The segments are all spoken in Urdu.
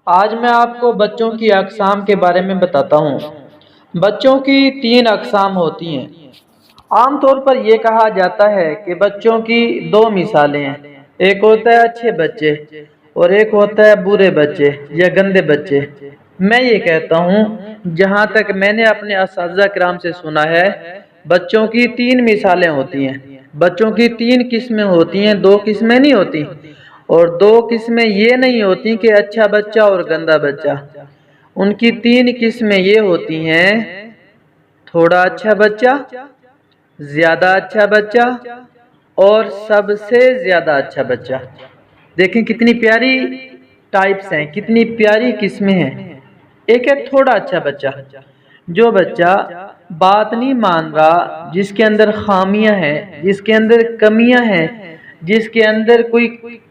آج میں آپ کو بچوں کی اقسام کے بارے میں بتاتا ہوں۔ بچوں کی تین اقسام ہوتی ہیں۔ عام طور پر یہ کہا جاتا ہے کہ بچوں کی دو مثالیں ہیں، ایک ہوتا ہے اچھے بچے اور ایک ہوتا ہے برے بچے یا گندے بچے۔ میں یہ کہتا ہوں، جہاں تک میں نے اپنے اساتذہ کرام سے سنا ہے، بچوں کی تین مثالیں ہوتی ہیں۔ بچوں کی تین قسمیں ہوتی ہیں، دو قسمیں نہیں ہوتی۔ اور دو قسمیں یہ نہیں ہوتی کہ اچھا بچہ اور گندا بچہ۔ ان کی تین قسمیں یہ ہوتی ہیں: تھوڑا اچھا بچہ، زیادہ اچھا بچہ اور سب سے زیادہ اچھا بچہ۔ دیکھیں کتنی پیاری ٹائپس ہیں، کتنی پیاری قسمیں ہیں۔ ایک ہے تھوڑا اچھا بچہ، جو بچہ بات نہیں مان رہا، جس کے اندر خامیاں ہیں، جس کے اندر کمیاں ہیں، جس کے اندر کوئی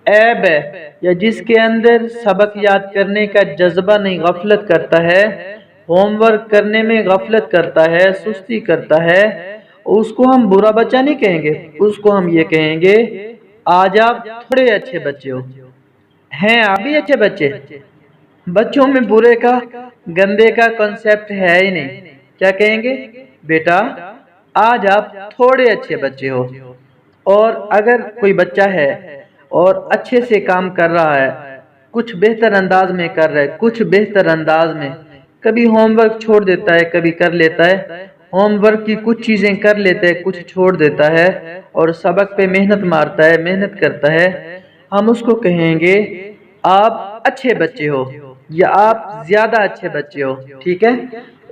عیب ہے، یا جس کے اندر سبق یاد کرنے کا جذبہ نہیں، غفلت کرتا ہے، ہوم ورک کرنے میں غفلت کرتا ہے، سستی کرتا ہے، اس کو ہم برا بچہ نہیں کہیں گے، اس کو ہم یہ کہیں گے، آج آپ تھوڑے اچھے بچے ہو، ہیں آپ بھی اچھے بچے۔ بچوں میں برے کا گندے کا کنسیپٹ ہے ہی نہیں۔ کیا کہیں گے؟ بیٹا آج آپ تھوڑے اچھے بچے ہو۔ اور اگر کوئی بچہ ہے اور اچھے سے کام کر رہا ہے، کچھ بہتر انداز میں کر رہا ہے، کچھ بہتر انداز میں، کبھی ہوم ورک چھوڑ دیتا ہے، کبھی کر لیتا ہے، ہوم ورک کی کچھ چیزیں کر لیتا ہے، کچھ چھوڑ دیتا ہے، اور سبق پہ محنت مارتا ہے، محنت کرتا ہے، ہم اس کو کہیں گے آپ اچھے بچے ہو یا آپ زیادہ اچھے بچے ہو۔ ٹھیک ہے؟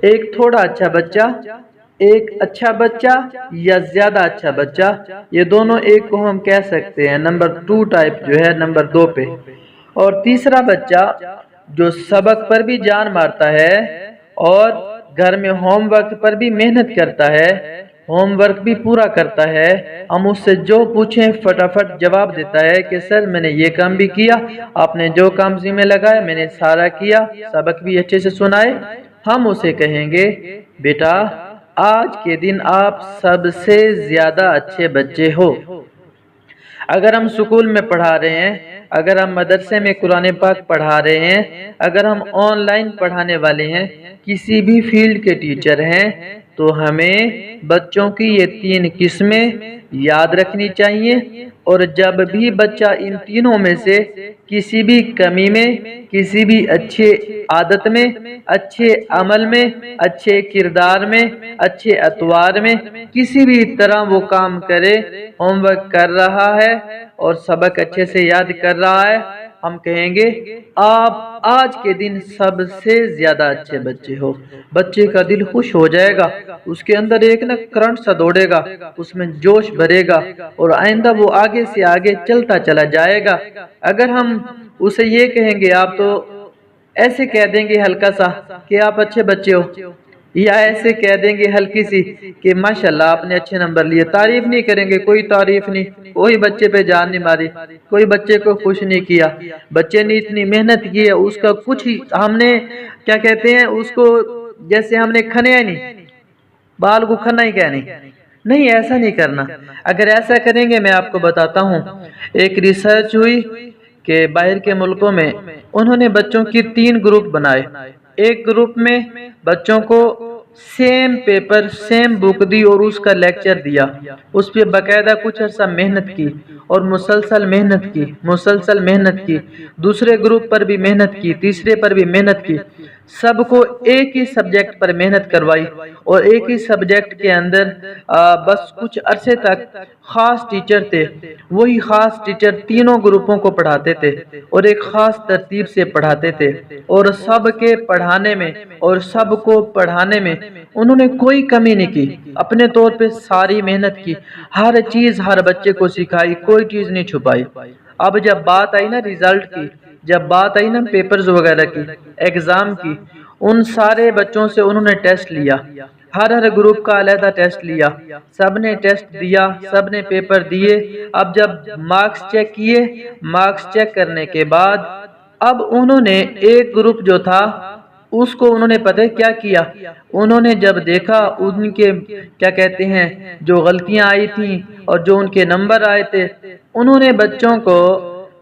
ایک تھوڑا اچھا بچہ، ایک اچھا بچہ یا زیادہ اچھا بچہ، یہ دونوں ایک کو ہم کہہ سکتے ہیں نمبر 2 ٹائپ جو ہے، نمبر 2 پہ۔ اور تیسرا بچہ جو سبق پر بھی جان مارتا ہے اور گھر میں ہوم ورک پر بھی محنت کرتا ہے، ہوم ورک بھی پورا کرتا ہے، ہم اس سے جو پوچھیں فٹافٹ جواب دیتا ہے کہ سر میں نے یہ کام بھی کیا، آپ نے جو کام ذمہ لگایا میں نے سارا کیا، سبق بھی اچھے سے سنائے، ہم اسے کہیں گے بیٹا آج کے دن آپ سب سے زیادہ اچھے بچے ہو۔ اگر ہم سکول میں پڑھا رہے ہیں، اگر ہم مدرسے میں قرآن پاک پڑھا رہے ہیں، اگر ہم آن لائن پڑھانے والے ہیں، کسی بھی فیلڈ کے ٹیچر ہیں، تو ہمیں بچوں کی یہ تین قسمیں یاد رکھنی چاہیے۔ اور جب بھی بچہ ان تینوں میں سے کسی بھی کمی میں، کسی بھی اچھے عادت میں، اچھے عمل میں، اچھے کردار میں، اچھے اطوار میں، کسی بھی طرح وہ کام کرے، ہوم ورک کر رہا ہے اور سبق اچھے سے یاد کر رہا ہے، ہم کہیں گے آپ آج کے دن سب سے زیادہ اچھے بچے ہو۔ بچے کا دل خوش ہو جائے گا، اس کے اندر ایک نا کرنٹ سا دوڑے گا، اس میں جوش بھرے گا، اور آئندہ وہ آگے سے آگے چلتا چلا جائے گا۔ اگر ہم اسے یہ کہیں گے، آپ تو ایسے کہہ دیں گے ہلکا سا کہ آپ اچھے بچے ہو، یا ایسے کہہ دیں گے ہلکی سی کہ ماشاءاللہ آپ نے اچھے نمبر لیے، تعریف نہیں کریں گے، کوئی تعریف نہیں، کوئی بچے پہ جان نہیں ماری، کوئی بچے کو خوش نہیں کیا، بچے نے اتنی محنت کی ہے، اس کا کچھ ہی ہم نے کیا کہتے ہیں اس کو، جیسے ہم نے کھنیا نہیں، بال کو کھنا ہی کہہ نہیں، ایسا نہیں کرنا۔ اگر ایسا کریں گے، میں آپ کو بتاتا ہوں، ایک ریسرچ ہوئی کہ باہر کے ملکوں میں انہوں نے بچوں کی 3 گروپ بنائے۔ ایک گروپ میں بچوں کو سیم پیپر، سیم بک دی اور اس کا لیکچر دیا، اس پہ باقاعدہ کچھ عرصہ محنت کی اور مسلسل محنت کی، مسلسل محنت کی، دوسرے گروپ پر بھی محنت کی، تیسرے پر بھی محنت کی، سب کو ایک ہی سبجیکٹ پر محنت کروائی، اور ایک ہی سبجیکٹ کے اندر بس کچھ عرصے تک خاص ٹیچر تھے، وہی خاص ٹیچر تینوں گروپوں کو پڑھاتے تھے اور ایک خاص ترتیب سے پڑھاتے تھے، اور سب کے پڑھانے میں اور سب کو پڑھانے میں انہوں نے کوئی کمی نہیں کی، اپنے طور پہ ساری محنت کی، ہر چیز ہر بچے کو سکھائی، کوئی چیز نہیں چھپائی۔ اب جب بات آئی نا ریزلٹ کی، جب بات آئی نا پیپرز وغیرہ کی، ایگزام کی، ان سارے بچوں سے انہوں نے ٹیسٹ لیا، ہر گروپ کا علیحدہ ٹیسٹ لیا، سب نے ٹیسٹ دیا، سب نے پیپر دیے۔ اب جب مارکس چیک کیے، مارکس چیک کرنے کے بعد اب انہوں نے ایک گروپ جو تھا اس کو انہوں نے پتہ کیا کیا، انہوں نے جب دیکھا ان کے کیا کہتے ہیں جو غلطیاں آئی تھیں اور جو ان کے نمبر آئے تھے، انہوں نے بچوں کو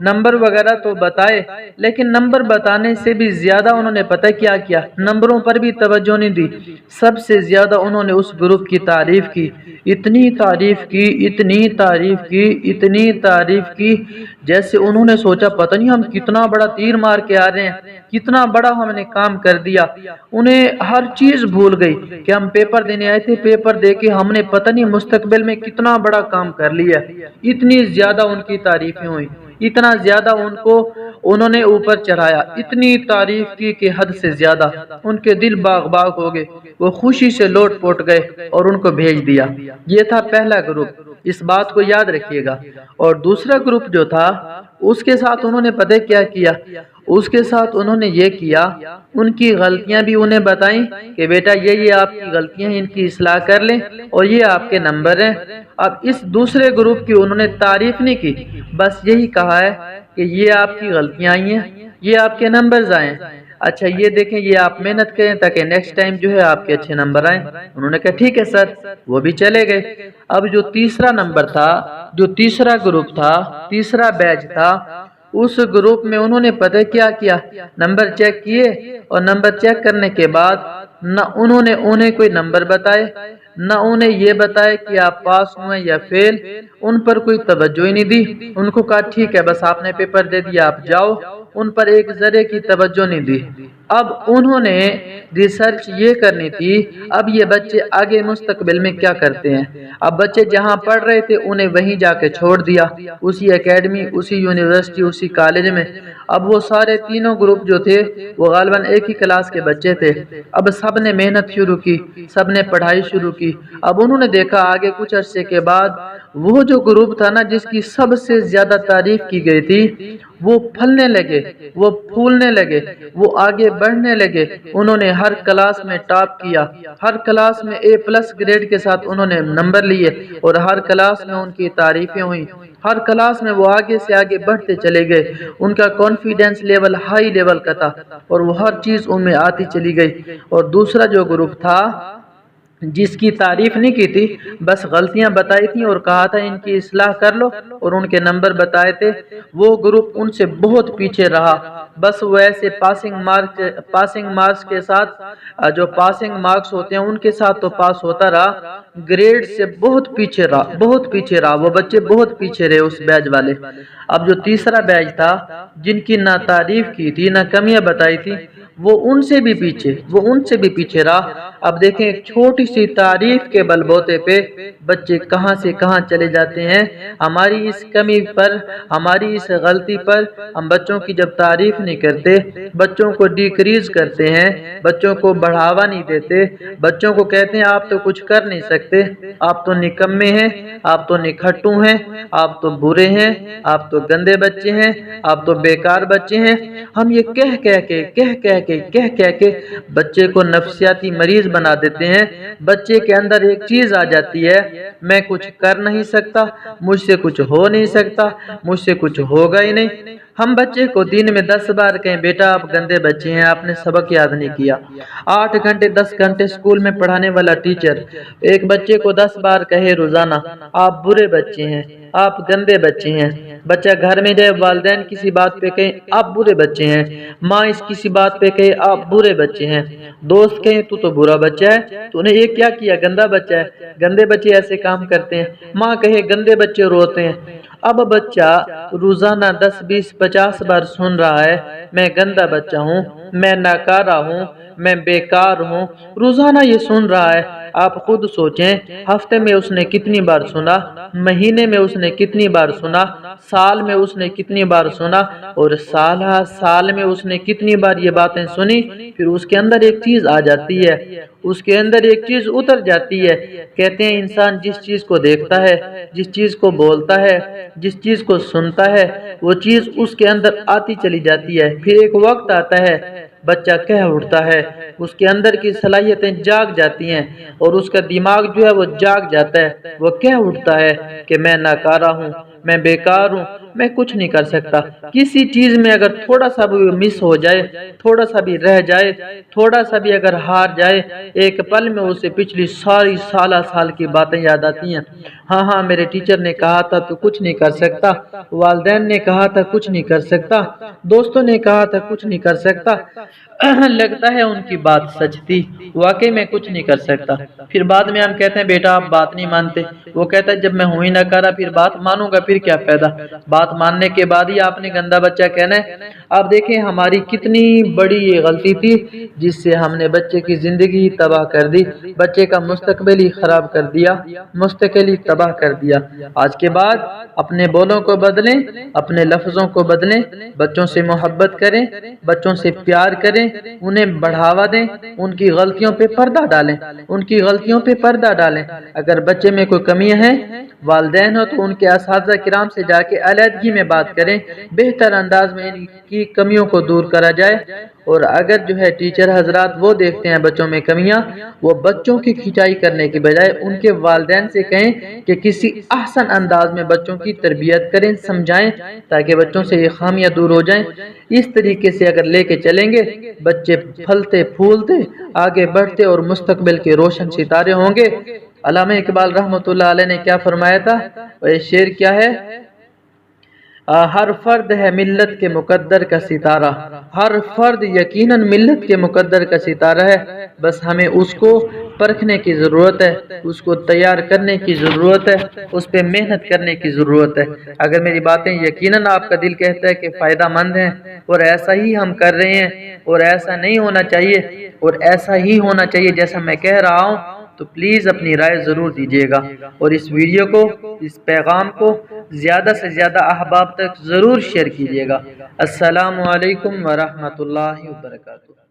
نمبر وغیرہ تو بتائے، لیکن نمبر بتانے سے بھی زیادہ انہوں نے پتہ کیا کیا، نمبروں پر بھی توجہ نہیں دی، سب سے زیادہ انہوں نے اس گروپ کی تعریف کی، اتنی تعریف کی، اتنی تعریف کی، اتنی تعریف کی، جیسے انہوں نے سوچا پتہ نہیں ہم کتنا بڑا تیر مار کے آ رہے ہیں، کتنا بڑا ہم نے کام کر دیا۔ انہیں ہر چیز بھول گئی کہ ہم پیپر دینے آئے تھے، پیپر دے کے ہم نے پتہ نہیں مستقبل میں کتنا بڑا کام کر لیا۔ اتنی زیادہ ان کی تعریفیں ہوئی، اتنا زیادہ ان کو انہوں نے اوپر چڑھایا، اتنی تعریف کی کہ حد سے زیادہ ان کے دل باغ باغ ہو گئے، وہ خوشی سے لوٹ پوٹ گئے اور ان کو بھیج دیا۔ یہ تھا پہلا گروپ، اس بات کو یاد رکھیے گا۔ اور دوسرا گروپ جو تھا اس کے ساتھ انہوں نے پتہ کیا کیا، اس کے ساتھ انہوں نے یہ کیا، ان کی غلطیاں بھی انہیں بتائیں کہ بیٹا یہ آپ کی غلطیاں ہیں، ان کی اصلاح کر لیں اور یہ آپ کے نمبر ہیں۔ اب اس دوسرے گروپ کی انہوں نے تعریف نہیں کی، بس یہی کہا ہے کہ یہ آپ کی غلطیاں آئی ہیں، یہ آپ کے نمبرز آئے ہیں، اچھا یہ دیکھیں یہ آپ محنت کریں تاکہ نیکسٹ ٹائم جو ہے آپ کے اچھے نمبر آئیں۔ انہوں نے کہا ٹھیک ہے سر، وہ بھی چلے گئے۔ اب جو تیسرا نمبر تھا، جو تیسرا گروپ تھا، تیسرا بیچ تھا، اس گروپ میں انہوں نے پتہ کیا کیا، نمبر چیک کیے اور نمبر چیک کرنے کے بعد نہ انہوں نے انہیں کوئی نمبر بتائے، نہ انہیں یہ بتائے کہ آپ پاس ہوئے یا فیل، ان پر کوئی توجہ ہی نہیں دی۔ ان کو کہا ٹھیک ہے بس آپ نے پیپر دے دیا آپ جاؤ، ان پر ایک ذرے کی توجہ نہیں دی۔ اب انہوں نے ریسرچ یہ کرنی تھی اب یہ بچے آگے مستقبل میں کیا کرتے ہیں۔ اب بچے جہاں پڑھ رہے تھے انہیں وہیں جا کے چھوڑ دیا، اسی اکیڈمی، اسی یونیورسٹی، اسی کالج میں۔ اب وہ سارے تینوں گروپ جو تھے وہ غالباً ایک ہی کلاس کے بچے تھے۔ اب سب نے محنت شروع کی، سب نے پڑھائی شروع کی۔ اب انہوں نے دیکھا آگے کچھ عرصے کے بعد وہ جو گروپ تھا نا جس کی سب سے زیادہ تعریف کی گئی تھی، وہ پھلنے لگے، وہ پھولنے لگے، وہ آگے بڑھنے لگے۔ انہوں نے ہر کلاس میں ٹاپ کیا، ہر کلاس میں A+ گریڈ کے ساتھ انہوں نے نمبر لیے اور ہر کلاس میں ان کی تعریفیں ہوئیں، ہر کلاس میں وہ آگے سے آگے بڑھتے چلے گئے۔ ان کا کانفیڈنس لیول ہائی لیول کا تھا اور وہ ہر چیز ان میں آتی چلی گئی۔ اور دوسرا جو گروپ تھا جس کی تعریف نہیں کی تھی، بس غلطیاں بتائی تھیں اور کہا تھا ان کی اصلاح کر لو اور ان کے نمبر بتائے تھے، وہ گروپ ان سے بہت پیچھے رہا۔ بس وہ ایسے پاسنگ مارکس کے ساتھ، جو پاسنگ مارکس ہوتے ہیں ان کے ساتھ تو پاس ہوتا رہا، گریڈ سے بہت پیچھے رہا، بہت پیچھے رہا، وہ بچے بہت پیچھے رہے اس بیچ والے۔ اب جو تیسرا بیچ تھا جن کی نہ تعریف کی تھی نہ کمیاں بتائی تھی، وہ ان سے بھی پیچھے رہا۔ اب دیکھیں ایک چھوٹی سی تعریف کے بل بوتے پہ بچے کہاں سے کہاں چلے جاتے ہیں۔ ہماری اس کمی پر، ہماری اس غلطی پر ہم بچوں کی جب تعریف نہیں کرتے، بچوں کو ڈیکریز کرتے ہیں، بچوں کو بڑھاوا نہیں دیتے، بچوں کو کہتے ہیں آپ تو کچھ کر نہیں سکتے، آپ تو نکمے ہیں، آپ تو نکھٹو ہیں، آپ تو برے ہیں، آپ تو گندے بچے ہیں، آپ تو بیکار بچے ہیں، ہم یہ کہہ کے بچے کو نفسیاتی مریض بنا دیتے ہیں۔ بچے کے اندر ایک چیز آ جاتی ہے، میں کچھ کر نہیں سکتا، مجھ سے کچھ ہو نہیں سکتا، مجھ سے کچھ ہوگا ہی نہیں۔ ہم بچے کو دن میں 10 بار کہیں بیٹا آپ گندے بچے ہیں، آپ نے سبق یاد نہیں کیا۔ 8 گھنٹے 10 گھنٹے سکول میں پڑھانے والا ٹیچر ایک بچے کو 10 بار کہے روزانہ آپ برے بچے ہیں، آپ گندے بچے ہیں۔ بچہ گھر میں جائے، والدین کسی بات پہ کہیں آپ برے بچے ہیں، ماں اس کسی بات پہ کہے آپ برے بچے ہیں، دوست کہیں تو برا بچہ ہے، تو نے یہ کیا کیا، گندا بچہ ہے، گندے بچے ایسے کام کرتے ہیں، ماں کہے گندے بچے روتے ہیں۔ اب بچہ روزانہ 10 20 50 بار سن رہا ہے میں گندا بچہ ہوں، میں ناکارہ ہوں، میں بیکار ہوں، روزانہ یہ سن رہا ہے۔ آپ خود سوچیں ہفتے میں اس نے کتنی بار سنا، مہینے میں اس نے کتنی بار سنا، سال میں اس نے کتنی بار سنا، اور سال میں اس نے کتنی بار یہ باتیں سنی۔ پھر اس کے اندر ایک چیز آ جاتی ہے، اس کے اندر ایک چیز اتر جاتی ہے۔ کہتے ہیں انسان جس چیز کو دیکھتا ہے، جس چیز کو بولتا ہے، جس چیز کو سنتا ہے، وہ چیز اس کے اندر آتی چلی جاتی ہے۔ پھر ایک وقت آتا ہے بچہ کہہ اٹھتا ہے، اس کے اندر کی صلاحیتیں جاگ جاتی ہیں اور اس کا دماغ جو ہے وہ جاگ جاتا ہے، وہ کہہ اٹھتا ہے کہ میں ناکارہ ہوں، میں بیکار ہوں، میں کچھ نہیں کر سکتا۔ کسی چیز میں اگر تھوڑا سا بھی مس ہو جائے، تھوڑا سا بھی رہ جائے، تھوڑا سا بھی اگر ہار جائے، ایک پل میں اسے پچھلی ساری سال کی باتیں یاد آتی ہیں۔ ہاں ہاں، میرے ٹیچر نے کہا تھا تو کچھ نہیں کر سکتا، والدین نے کہا تھا کچھ نہیں کر سکتا، دوستوں نے کہا تھا کچھ نہیں کر سکتا۔ لگتا ہے ان کی بات سچ تھی، واقعی میں کچھ نہیں کر سکتا۔ پھر بعد میں ہم کہتے ہیں بیٹا آپ بات نہیں مانتے، وہ کہتا ہے جب میں ہوں ہی نہ کرا پھر بات مانوں گا، پھر کیا فائدہ؟ بات ماننے کے بعد ہی آپ نے گندا بچہ کہنا ہے۔ آپ دیکھیں ہماری کتنی بڑی یہ غلطی تھی جس سے ہم نے بچے کی زندگی ہی تباہ کر دی، بچے کا مستقبل ہی خراب کر دیا، مستقبل ہی تباہ کر دیا۔ آج کے بعد اپنے بولوں کو بدلیں، اپنے لفظوں کو بدلیں، بچوں سے محبت کریں، بچوں سے پیار کریں، انہیں بڑھاوا دیں، ان کی غلطیوں پہ پردہ ڈالیں، ان کی غلطیوں پہ پردہ ڈالیں۔ اگر بچے میں کوئی کمیاں ہیں، والدین ہو تو ان کے اساتذہ کرام سے جا کے علیحدگی میں بات کریں، بہتر انداز میں ان کی کمیوں کو دور کرا جائے۔ اور اگر جو ہے ٹیچر حضرات وہ دیکھتے ہیں بچوں میں کمیاں، وہ بچوں کی کھٹائی کرنے کی بجائے ان کے والدین سے کہیں کہ کسی احسن انداز میں بچوں کی تربیت کریں، سمجھائیں، تاکہ بچوں سے یہ خامیاں دور ہو جائیں۔ اس طریقے سے اگر لے کے چلیں گے، بچے پھلتے پھولتے آگے بڑھتے اور مستقبل کے روشن ستارے ہوں گے۔ علامہ اقبال رحمۃ اللہ علیہ نے کیا فرمایا تھا؟ اور یہ شعر کیا ہے؟ ہر فرد ہے ملت کے مقدر کا ستارہ، ہر فرد یقیناً ملت کے مقدر کا ستارہ ہے، بس ہمیں اس کو پرکھنے کی ضرورت ہے، اس کو تیار کرنے کی ضرورت ہے، اس پہ محنت کرنے کی ضرورت ہے۔ اگر میری باتیں یقیناً آپ کا دل کہتا ہے کہ فائدہ مند ہیں اور ایسا ہی ہم کر رہے ہیں اور ایسا نہیں ہونا چاہیے اور ایسا ہی ہونا چاہیے جیسا میں کہہ رہا ہوں، تو پلیز اپنی رائے ضرور دیجیے گا اور اس ویڈیو کو، اس پیغام کو زیادہ سے زیادہ احباب تک ضرور شیئر کیجیے گا۔ السلام علیکم ورحمۃ اللہ وبرکاتہ۔